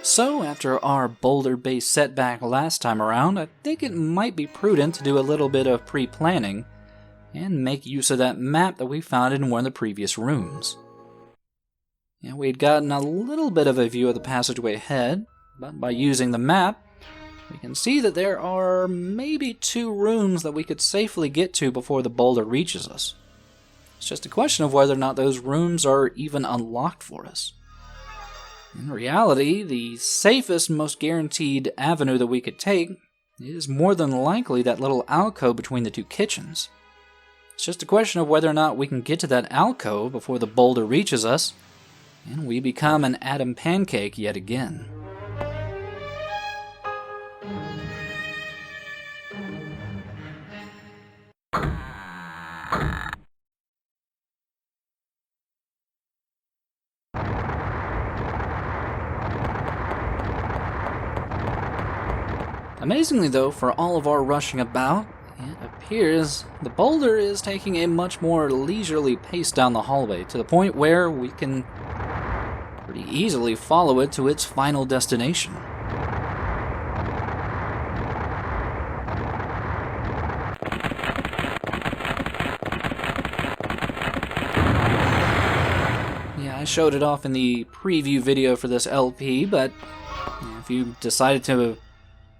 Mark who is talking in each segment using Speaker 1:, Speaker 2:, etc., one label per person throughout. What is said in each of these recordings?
Speaker 1: So, after our boulder-based setback last time around, I think it might be prudent to do a little bit of pre-planning and make use of that map that we found in one of the previous rooms. Yeah, we'd gotten a little bit of a view of the passageway ahead, but by using the map, we can see that there are maybe 2 rooms that we could safely get to before the boulder reaches us. It's just a question of whether or not those rooms are even unlocked for us. In reality, the safest, most guaranteed avenue that we could take is more than likely that little alcove between the 2 kitchens. It's just a question of whether or not we can get to that alcove before the boulder reaches us, and we become an atom pancake yet again. Amazingly though, for all of our rushing about, it appears the boulder is taking a much more leisurely pace down the hallway, to the point where we can pretty easily follow it to its final destination. Yeah, I showed it off in the preview video for this LP, but if you decided to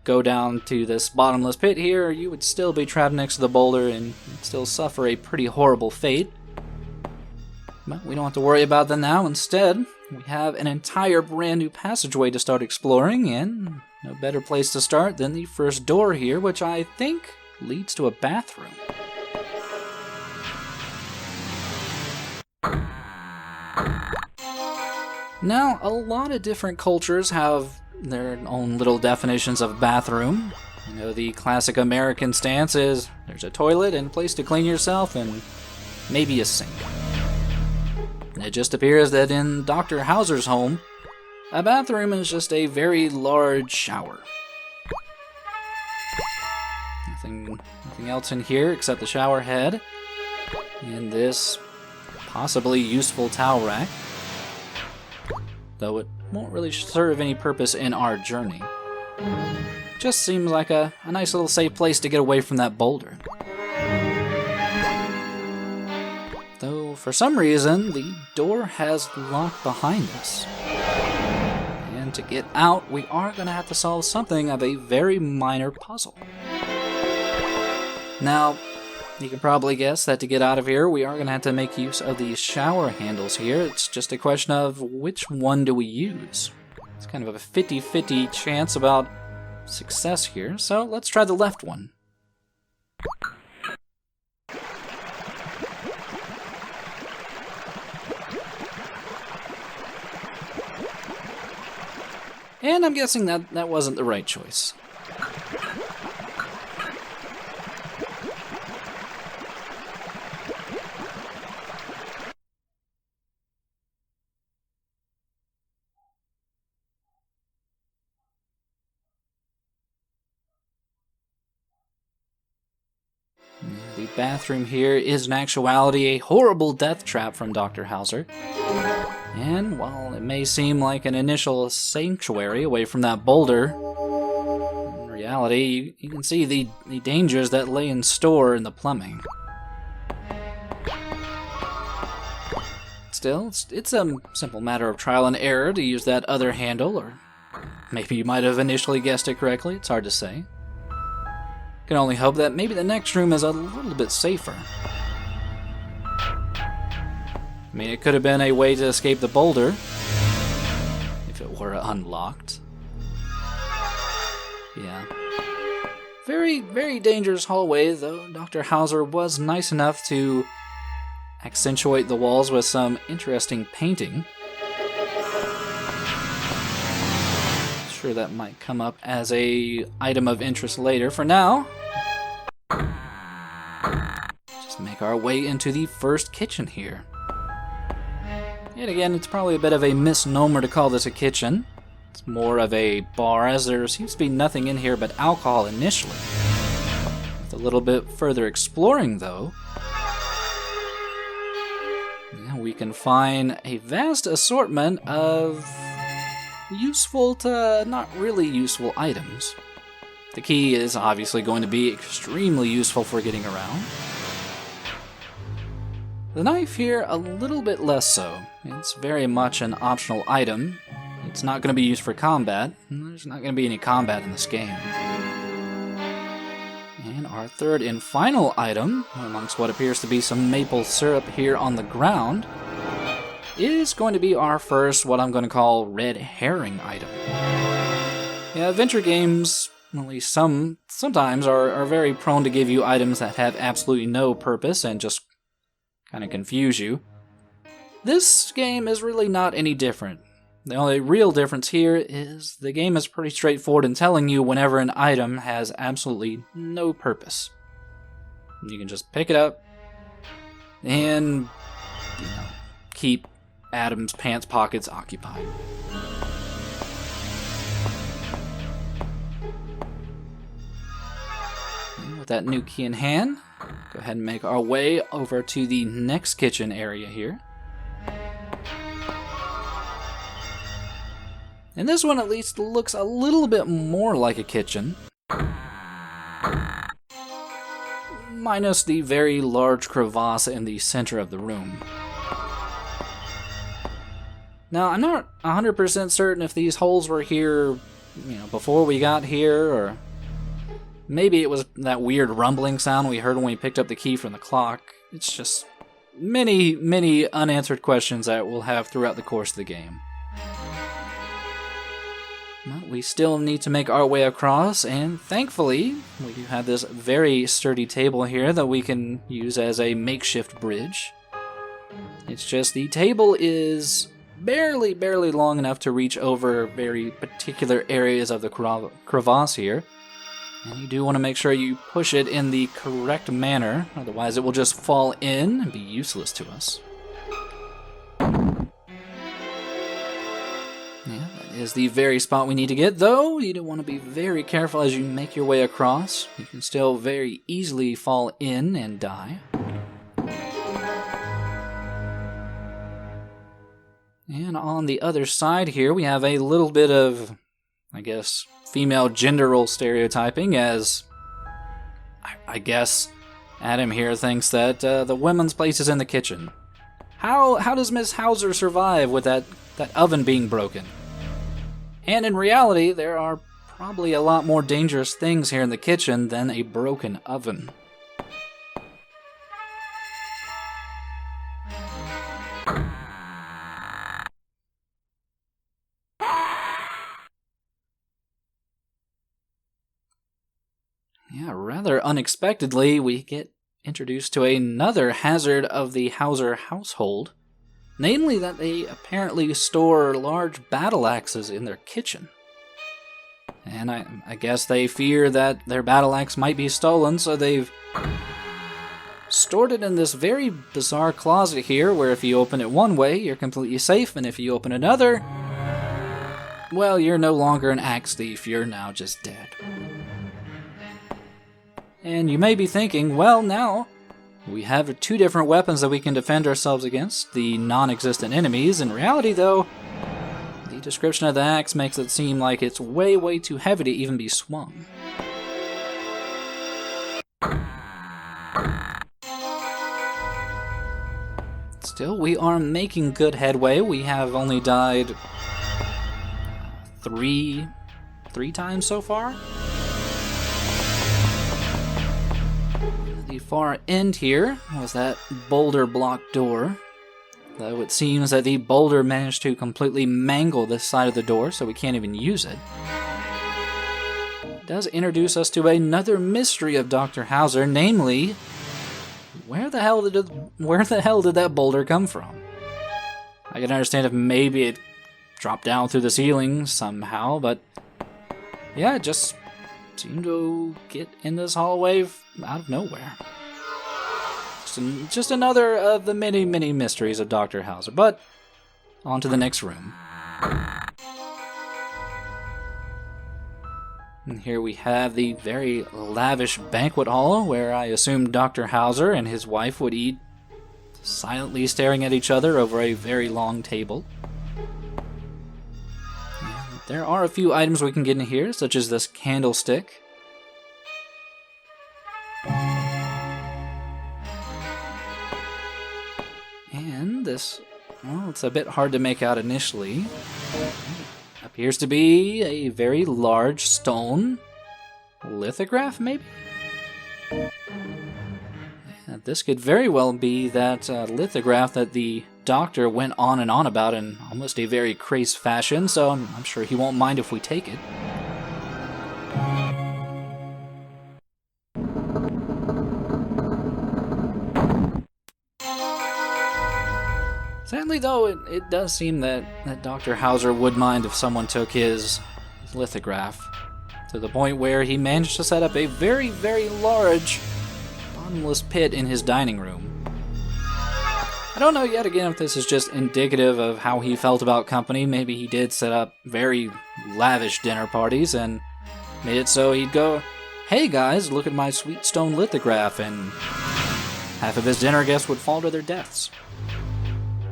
Speaker 1: go down to this bottomless pit here, you would still be trapped next to the boulder and still suffer a pretty horrible fate. But we don't have to worry about that now. Instead, we have an entire brand new passageway to start exploring, and no better place to start than the first door here, which I think leads to a bathroom. Now, a lot of different cultures have their own little definitions of bathroom. You know, the classic American stance is there's a toilet and a place to clean yourself and maybe a sink. It just appears that in Doctor Hauzer's home, a bathroom is just a very large shower. Nothing else in here except the shower head and this possibly useful towel rack, though it won't really serve any purpose in our journey. Just seems like a nice little safe place to get away from that boulder. Though, for some reason, the door has locked behind us. And to get out, we are going to have to solve something of a very minor puzzle. Now, you can probably guess that to get out of here, we are going to have to make use of these shower handles here. It's just a question of which one do we use. It's kind of a 50-50 chance about success here, so let's try the left one. And I'm guessing that wasn't the right choice. The bathroom here is in actuality a horrible death trap from Dr. Hauzer. And while it may seem like an initial sanctuary away from that boulder, in reality you can see the dangers that lay in store in the plumbing. Still, it's a simple matter of trial and error to use that other handle, or maybe you might have initially guessed it correctly, it's hard to say. Can only hope that maybe the next room is a little bit safer. I mean, it could have been a way to escape the boulder if it were unlocked. Yeah. Very, very dangerous hallway, though Dr. Hauzer was nice enough to accentuate the walls with some interesting painting. Sure, that might come up as a item of interest later. For now, just make our way into the first kitchen here. Yet again, it's probably a bit of a misnomer to call this a kitchen. It's more of a bar, as there seems to be nothing in here but alcohol initially. With a little bit further exploring, though, we can find a vast assortment of useful to not really useful items. The key is obviously going to be extremely useful for getting around. The knife here, a little bit less so. It's very much an optional item. It's not going to be used for combat, and there's not going to be any combat in this game. And our third and final item, amongst what appears to be some maple syrup here on the ground, is going to be our first, what I'm going to call, red herring item. Yeah, adventure games, at least sometimes, are very prone to give you items that have absolutely no purpose and just kind of confuse you. This game is really not any different. The only real difference here is the game is pretty straightforward in telling you whenever an item has absolutely no purpose. You can just pick it up and, keep Adam's pants pockets occupied. And with that new key in hand, go ahead and make our way over to the next kitchen area here. And this one at least looks a little bit more like a kitchen. Minus the very large crevasse in the center of the room. Now, I'm not 100% certain if these holes were here, before we got here, or maybe it was that weird rumbling sound we heard when we picked up the key from the clock. It's just many, many unanswered questions that we'll have throughout the course of the game. But we still need to make our way across, and thankfully, we do have this very sturdy table here that we can use as a makeshift bridge. It's just the table is barely long enough to reach over very particular areas of the crevasse here. And you do want to make sure you push it in the correct manner, otherwise it will just fall in and be useless to us. Yeah, that is the very spot we need to get, though you do want to be very careful as you make your way across. You can still very easily fall in and die. And on the other side here, we have a little bit of, female gender role stereotyping, as I guess Adam here thinks that the women's place is in the kitchen. How does Miss Hauzer survive with that oven being broken? And in reality, there are probably a lot more dangerous things here in the kitchen than a broken oven. Yeah, rather unexpectedly, we get introduced to another hazard of the Hauzer household. Namely that they apparently store large battle axes in their kitchen. And I guess they fear that their battle axe might be stolen, so they've stored it in this very bizarre closet here, where if you open it one way, you're completely safe, and if you open another, well, you're no longer an axe thief, you're now just dead. And you may be thinking, well, now we have two different weapons that we can defend ourselves against the non-existent enemies. In reality, though, the description of the axe makes it seem like it's way too heavy to even be swung. Still, we are making good headway. We have only died three times so far. The far end here was that boulder block door, though it seems that the boulder managed to completely mangle this side of the door, so we can't even use it. It does introduce us to another mystery of Doctor Hauzer, namely, where the hell did that boulder come from? I can understand if maybe it dropped down through the ceiling somehow, but yeah, it just seemed to get in this hallway out of nowhere. Just another of the many mysteries of Doctor Hauzer. But on to the next room. And here we have the very lavish banquet hall, where I assume Dr. Hauzer and his wife would eat, silently staring at each other over a very long table. there are a few items we can get in here, such as this candlestick. And this, well, it's a bit hard to make out initially. Appears to be a very large stone lithograph, maybe? Yeah, this could very well be that lithograph that the Doctor went on and on about in almost a very crazy fashion, so I'm sure he won't mind if we take it. Sadly, though, it does seem that Dr. Hauzer would mind if someone took his lithograph, to the point where he managed to set up a very, very large bottomless pit in his dining room. I don't know yet again if this is just indicative of how he felt about company. Maybe he did set up very lavish dinner parties and made it so he'd go, "Hey guys, look at my sweet stone lithograph," and half of his dinner guests would fall to their deaths.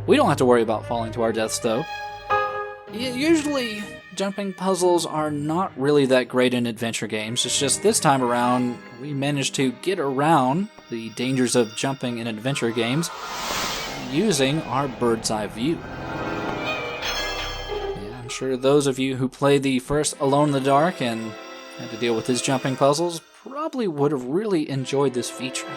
Speaker 1: We don't have to worry about falling to our deaths, though. Usually, jumping puzzles are not really that great in adventure games. It's just this time around, we managed to get around the dangers of jumping in adventure games using our bird's eye view. Yeah, I'm sure those of you who played the first Alone in the Dark and had to deal with his jumping puzzles probably would have really enjoyed this feature.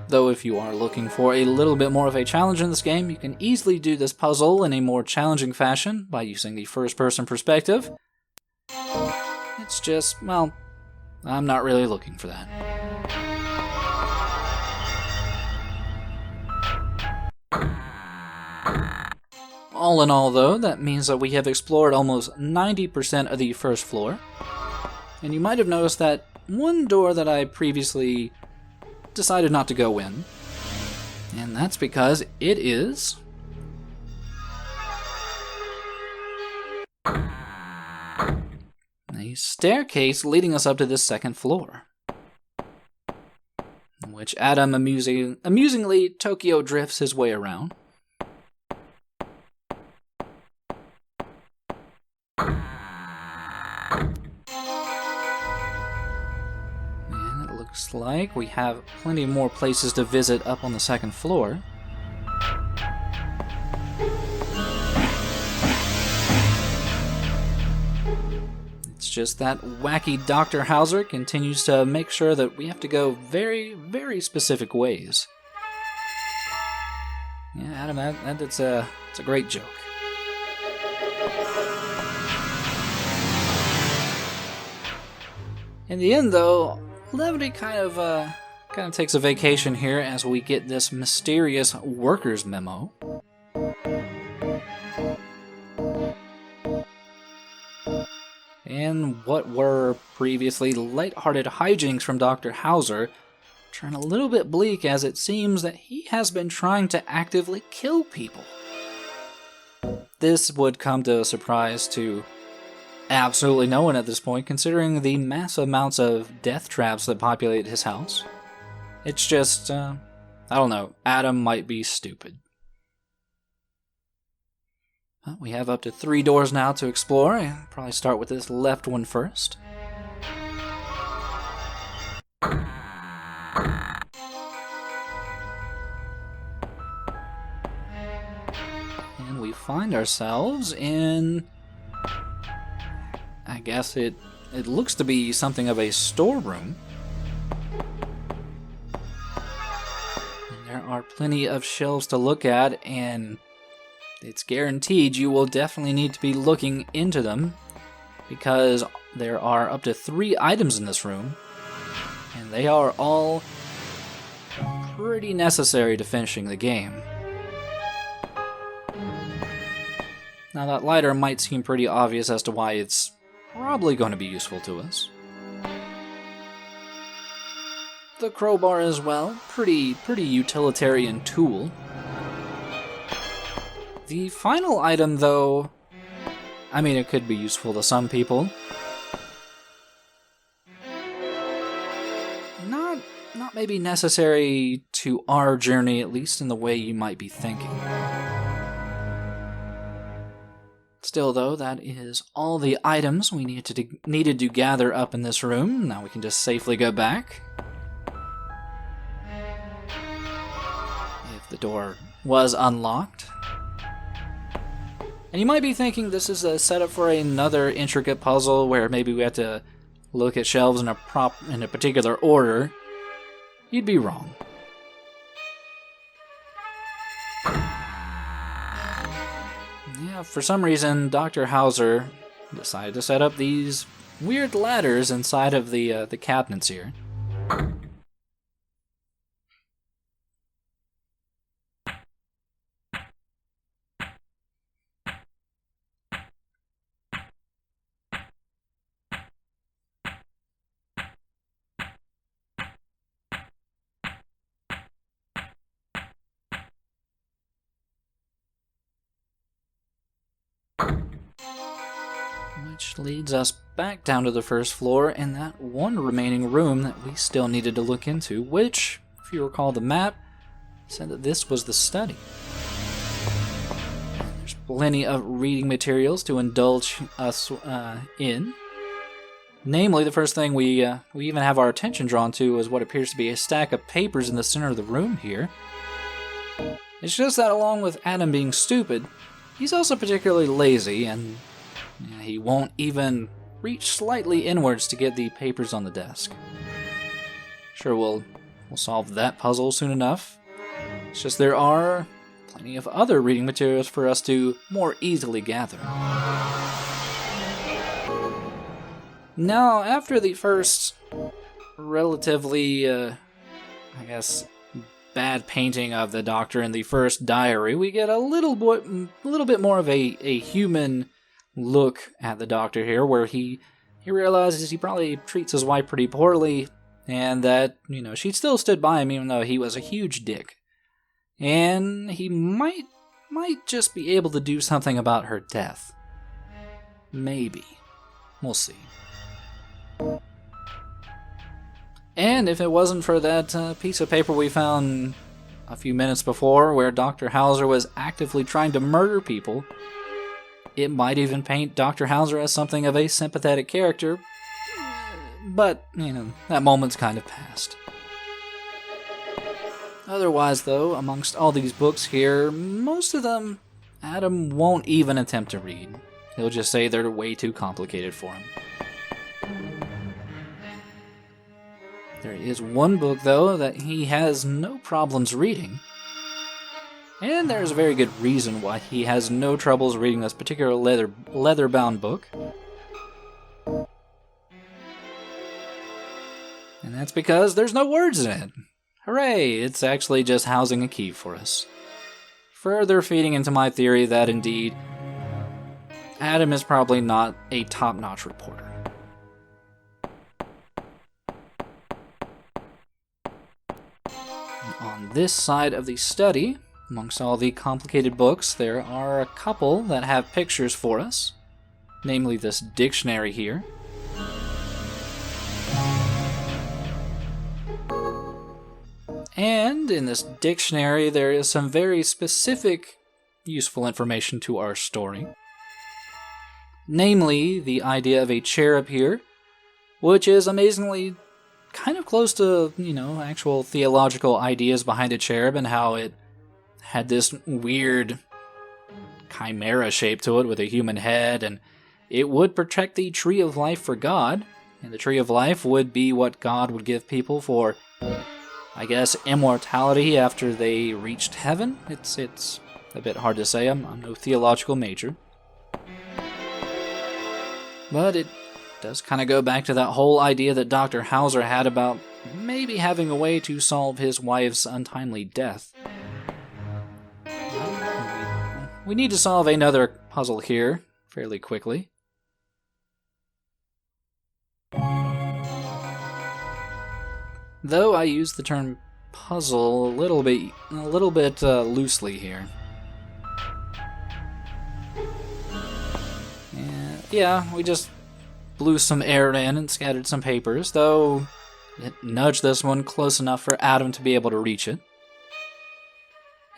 Speaker 1: Though if you are looking for a little bit more of a challenge in this game, you can easily do this puzzle in a more challenging fashion by using the first-person perspective. It's just, well, I'm not really looking for that. All in all, though, that means that we have explored almost 90% of the first floor. And you might have noticed that one door that I previously decided not to go in, and that's because it is a staircase leading us up to this second floor, which Adam amusingly Tokyo drifts his way around. Looks like we have plenty more places to visit up on the second floor. It's just that wacky Dr. Hauzer continues to make sure that we have to go very, very specific ways. Yeah, Adam, it's a great joke. In the end, though, levity kind of takes a vacation here as we get this mysterious workers memo. And what were previously lighthearted hijinks from Dr. Hauzer turn a little bit bleak, as it seems that he has been trying to actively kill people. This would come to a surprise to absolutely no one at this point, considering the massive amounts of death traps that populate his house. It's just, I don't know, Adam might be stupid. Well, we have up to 3 doors now to explore. I'll probably start with this left one first. And we find ourselves in, I guess it looks to be something of a storeroom. And there are plenty of shelves to look at, and it's guaranteed you will definitely need to be looking into them, because there are up to 3 items in this room, and they are all pretty necessary to finishing the game. Now, that lighter might seem pretty obvious as to why it's probably going to be useful to us. The crowbar as well, pretty utilitarian tool. The final item, though, I mean, it could be useful to some people. Not maybe necessary to our journey, at least in the way you might be thinking. Still, though, that is all the items we needed to gather up in this room. Now we can just safely go back. If the door was unlocked. And you might be thinking this is a setup for another intricate puzzle where maybe we have to look at shelves in a particular order. You'd be wrong. Yeah, for some reason, Dr. Hauzer decided to set up these weird ladders inside of the cabinets here. Which leads us back down to the first floor and that one remaining room that we still needed to look into, which, if you recall the map, said that this was the study. There's plenty of reading materials to indulge us in. Namely, the first thing we even have our attention drawn to is what appears to be a stack of papers in the center of the room here. It's just that along with Adam being stupid, he's also particularly lazy, and he won't even reach slightly inwards to get the papers on the desk. Sure, we'll solve that puzzle soon enough. It's just there are plenty of other reading materials for us to more easily gather. Now, after the first relatively, bad painting of the Doctor in the first diary, we get a little bit more of a human look at the Doctor here, where he realizes he probably treats his wife pretty poorly, and that, she still stood by him even though he was a huge dick. And he might just be able to do something about her death. Maybe. We'll see. And if it wasn't for that piece of paper we found a few minutes before, where Dr. Hauzer was actively trying to murder people, it might even paint Dr. Hauzer as something of a sympathetic character, but, that moment's kind of past. Otherwise, though, amongst all these books here, most of them Adam won't even attempt to read. He'll just say they're way too complicated for him. There is one book, though, that he has no problems reading. And there's a very good reason why he has no troubles reading this particular leather-bound book. And that's because there's no words in it. Hooray! It's actually just housing a key for us. Further feeding into my theory that, indeed, Adam is probably not a top-notch reporter. On this side of the study, amongst all the complicated books, there are a couple that have pictures for us, namely this dictionary here. And in this dictionary, there is some very specific, useful information to our story. Namely, the idea of a cherub here, which is amazingly kind of close to, actual theological ideas behind a cherub and how it had this weird chimera shape to it with a human head, and it would protect the tree of life for God, and the tree of life would be what God would give people for, immortality after they reached heaven. It's a bit hard to say. I'm no theological major. But it does kind of go back to that whole idea that Dr. Hauzer had about maybe having a way to solve his wife's untimely death. We need to solve another puzzle here fairly quickly. Though I use the term puzzle a little bit loosely here. Yeah, we just blew some air in and scattered some papers, though it nudged this one close enough for Adam to be able to reach it.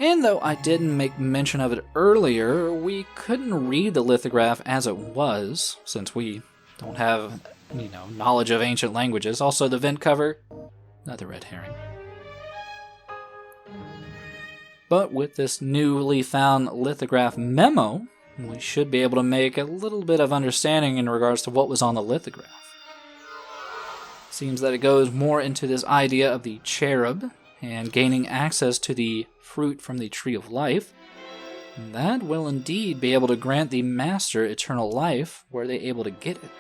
Speaker 1: And though I didn't make mention of it earlier, we couldn't read the lithograph as it was, since we don't have, knowledge of ancient languages. Also, the vent cover, another red herring. But with this newly found lithograph memo, we should be able to make a little bit of understanding in regards to what was on the lithograph. Seems that it goes more into this idea of the cherub and gaining access to the fruit from the tree of life. That will indeed be able to grant the master eternal life were they able to get it.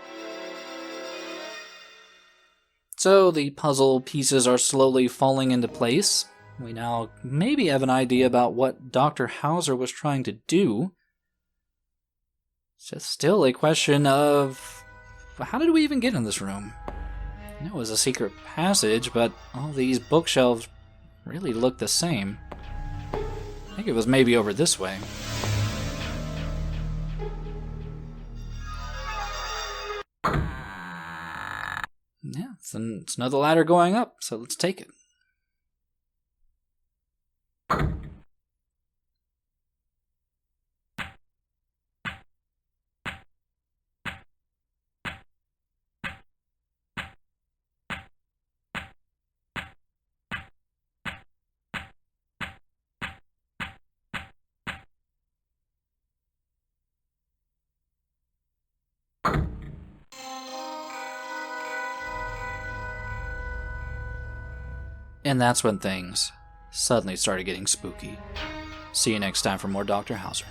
Speaker 1: So the puzzle pieces are slowly falling into place. We now maybe have an idea about what Dr. Hauzer was trying to do. It's just still a question of, how did we even get in this room? I know it was a secret passage, but all these bookshelves really look the same. I think it was maybe over this way. Yeah, it's another ladder going up, so let's take it. And that's when things suddenly started getting spooky. See you next time for more Dr. Hauzer.